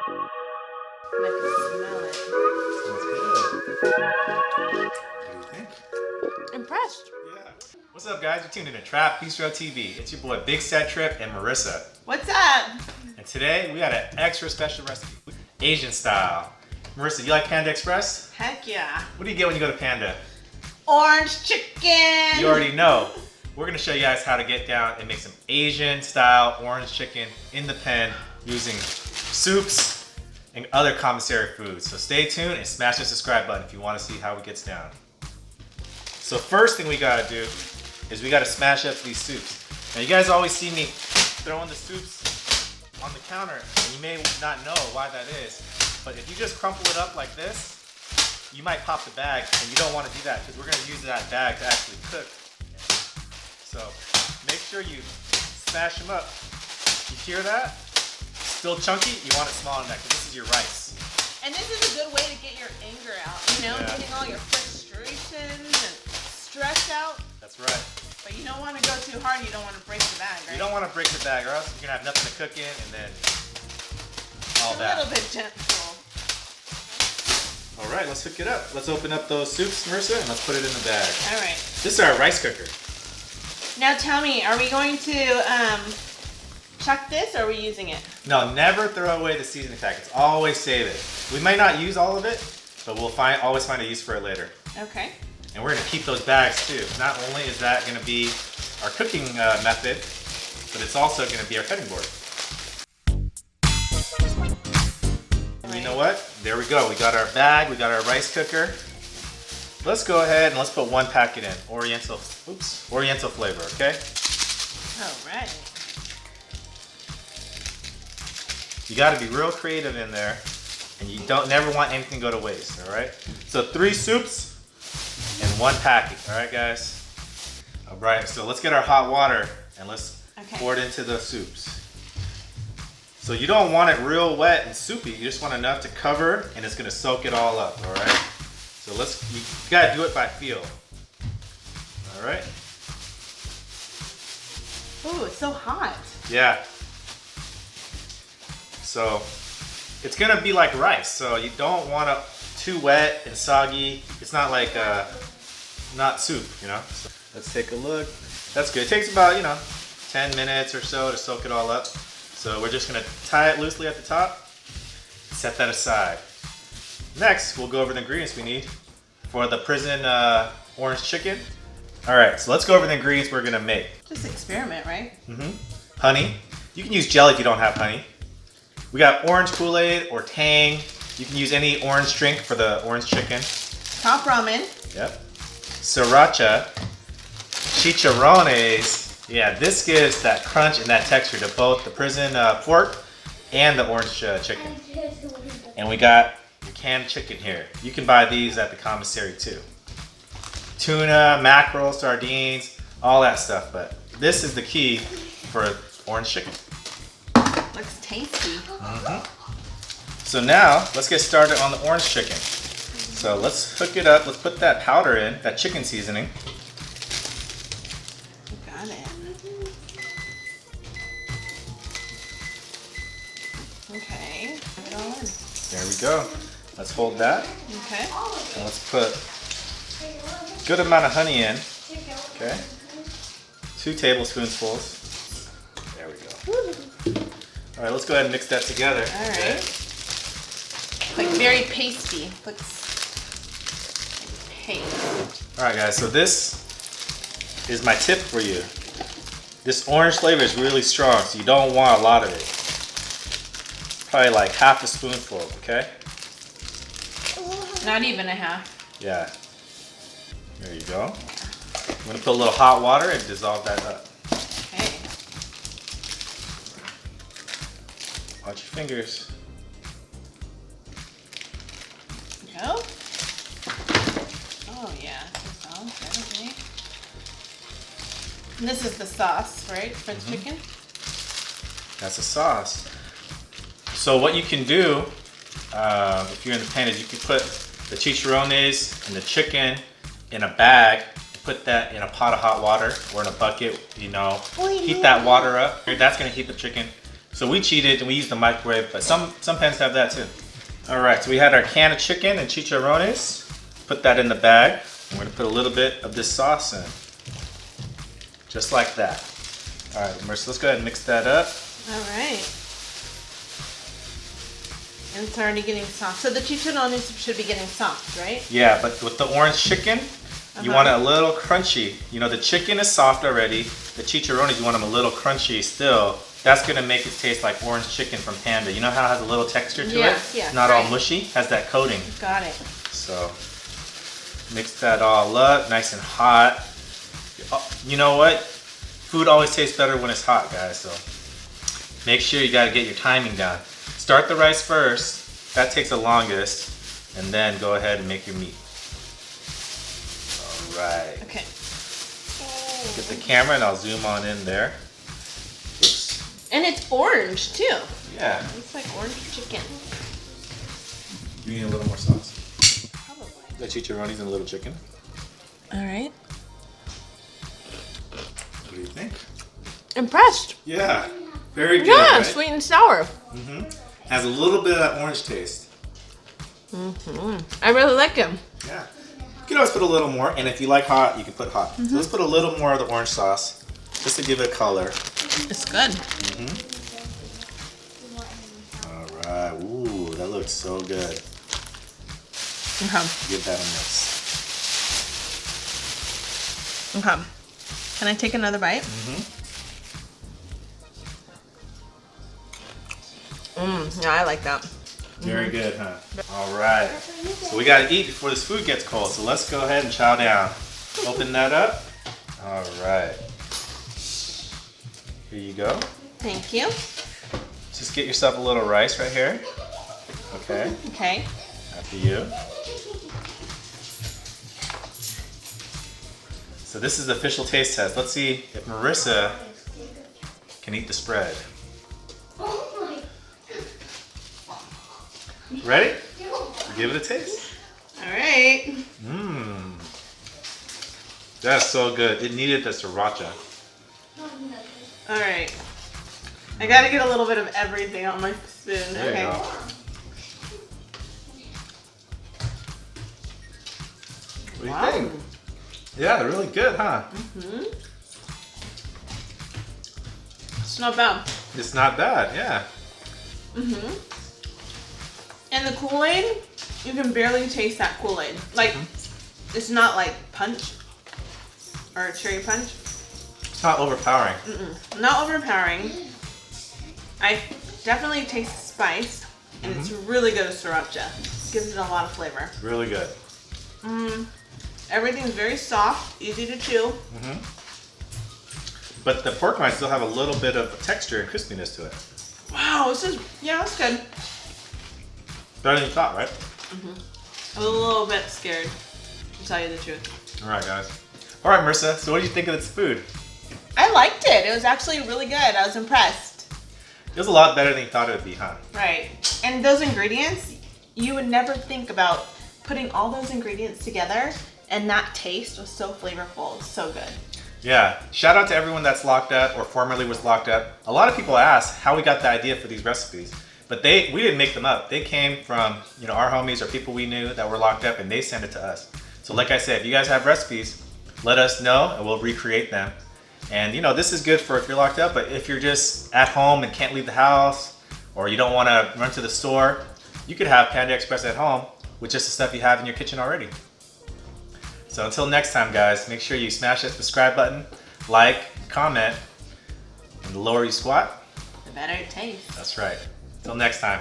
I can smell it. Smells good. What do you think? Impressed. Yeah. What's up, guys? You're tuned in to Trap Bistro TV. It's your boy Big Set Trip and Marissa. What's up? And today we got an extra special recipe, Asian style. Marissa, you like Panda Express? Heck yeah. What do you get when you go to Panda? Orange chicken. You already know. We're gonna show you guys how to get down and make some Asian style orange chicken in the pen using soups and other commissary foods. So stay tuned and smash the subscribe button if you want to see how it gets down. So first thing we gotta do is we gotta smash up these soups. Now you guys always see me throwing the soups on the counter, and you may not know why that is. But if you just crumple it up like this, you might pop the bag, and you don't want to do that because we're going to use that bag to actually cook. So make sure you smash them up. You hear that? Still chunky? You want it small in that because this is your rice. And this is a good way to get your anger out, you know, getting all your frustrations and stress out. That's right. But you don't want to go too hard. You don't want to break the bag, right? You don't want to break the bag or else you're going to have nothing to cook in and then all a that. little bit gentle. All right, let's hook it up. Let's open up those soups, Marissa, and let's put it in the bag. All right. This is our rice cooker. Now tell me, are we going to chuck this or are we using it? No, never throw away the seasoning packets. Always save it. We might not use all of it, but we'll always find a use for it later. Okay. And we're gonna keep those bags too. Not only is that gonna be our cooking method, but it's also gonna be our cutting board. And you know what? There we go. We got our bag, we got our rice cooker. Let's go ahead and let's put one packet in. Oriental flavor, okay? All right. You gotta be real creative in there, and you never want anything to go to waste, all right? So 3 soups and 1 packet, all right, guys? All right, so let's get our hot water and let's pour it into the soups. So you don't want it real wet and soupy, you just want enough to cover and it's gonna soak it all up, all right? So you gotta do it by feel, all right? Ooh, it's so hot. Yeah. So it's gonna be like rice, so you don't want it too wet and soggy. It's not like not soup, you know? So let's take a look. That's good. It takes about, 10 minutes or so to soak it all up. So we're just gonna tie it loosely at the top, set that aside. Next, we'll go over the ingredients we need for the prison orange chicken. All right, so let's go over the ingredients we're gonna make. Just experiment, right? Honey. You can use jelly if you don't have honey. We got orange Kool-Aid or Tang. You can use any orange drink for the orange chicken. Top ramen. Yep. Sriracha. Chicharrones. Yeah, this gives that crunch and that texture to both the prison pork and the orange chicken. And we got your canned chicken here. You can buy these at the commissary too. Tuna, mackerel, sardines, all that stuff. But this is the key for orange chicken. Looks tasty. So now, let's get started on the orange chicken. So let's hook it up. Let's put that powder in, that chicken seasoning. Got it. Okay. Put it all in. There we go. Let's hold that. Okay. And let's put a good amount of honey in. Okay. 2 tablespoonfuls. There we go. All right, let's go ahead and mix that together. All right. Like very pasty. Looks like paste. All right, guys, so this is my tip for you. This orange flavor is really strong, so you don't want a lot of it. Probably like half a spoonful, okay? Not even a half. Yeah. There you go. I'm gonna put a little hot water and dissolve that up. Okay. Watch your fingers. Go. Oh yeah, this sounds good. Okay. And this is the sauce, right, for the chicken? That's a sauce. So what you can do, if you're in the pan, is you can put the chicharrones and the chicken in a bag, put that in a pot of hot water or in a bucket, heat that water up. That's gonna heat the chicken So we cheated and we used the microwave, but some pans have that too. All right, so we had our can of chicken and chicharrones. Put that in the bag. We're gonna put a little bit of this sauce in. Just like that. All right, Marissa, let's go ahead and mix that up. All right. And it's already getting soft. So the chicharrones should be getting soft, right? Yeah, but with the orange chicken, you want it a little crunchy. You know, the chicken is soft already. The chicharrones, you want them a little crunchy still. That's gonna make it taste like orange chicken from Panda. You know how it has a little texture to it? Yeah, It's not all mushy, has that coating. Got it. So, mix that all up, nice and hot. You know what? Food always tastes better when it's hot, guys, so make sure you gotta get your timing down. Start the rice first, that takes the longest, and then go ahead and make your meat. All right. Okay. Get the camera and I'll zoom on in there. Oops. And it's orange too. Yeah. It's like orange chicken. You need a little more sauce. Probably. The chicharrones and a little chicken. All right. What do you think? Impressed. Yeah. Very good. Yeah, right? sweet and sour. Mm-hmm. Has a little bit of that orange taste. Mm-hmm. I really like them. Yeah. You can always put a little more, and if you like hot, you can put hot. So let's put a little more of the orange sauce, just to give it color. It's good. All right. Ooh, that looks so good. Okay. Give that a mix. Okay. Can I take another bite? Yeah, I like that. Very good, huh? All right. So we got to eat before this food gets cold. So let's go ahead and chow down. Open that up. All right. Here you go. Thank you. Just get yourself a little rice right here. Okay. Okay. After you. So this is the official taste test. Let's see if Marissa can eat the spread. Ready? Give it a taste. All right. Mmm. That's so good. It needed the sriracha. All right. I gotta get a little bit of everything on my spoon. There Okay. you go. What do you think? Yeah, they're really good, huh? It's not bad. It's not bad, yeah. And the Kool-Aid, you can barely taste that Kool-Aid. Like, it's not like punch or cherry punch. It's not overpowering. Not overpowering. I definitely taste the spice, and it's really good with sriracha. Gives it a lot of flavor. Really good. Everything's very soft, easy to chew. But the pork might still have a little bit of texture and crispiness to it. Wow, this is, yeah, that's good. Better than you thought, right? I was a little bit scared, to tell you the truth. All right, guys. All right, Marissa. So what do you think of this food? I liked it. It was actually really good. I was impressed. It was a lot better than you thought it would be, huh? Right. And those ingredients, you would never think about putting all those ingredients together, and that taste was so flavorful. It was so good. Yeah. Shout out to everyone that's locked up or formerly was locked up. A lot of people ask how we got the idea for these recipes. But we didn't make them up. They came from, you know, our homies or people we knew that were locked up, and they sent it to us. So like I said, if you guys have recipes, let us know and we'll recreate them. And you know, this is good for if you're locked up, but if you're just at home and can't leave the house, or you don't want to run to the store, you could have Panda Express at home with just the stuff you have in your kitchen already. So until next time, guys, make sure you smash that subscribe button, like, comment, and the lower you squat, The better it tastes. that's right. Until next time.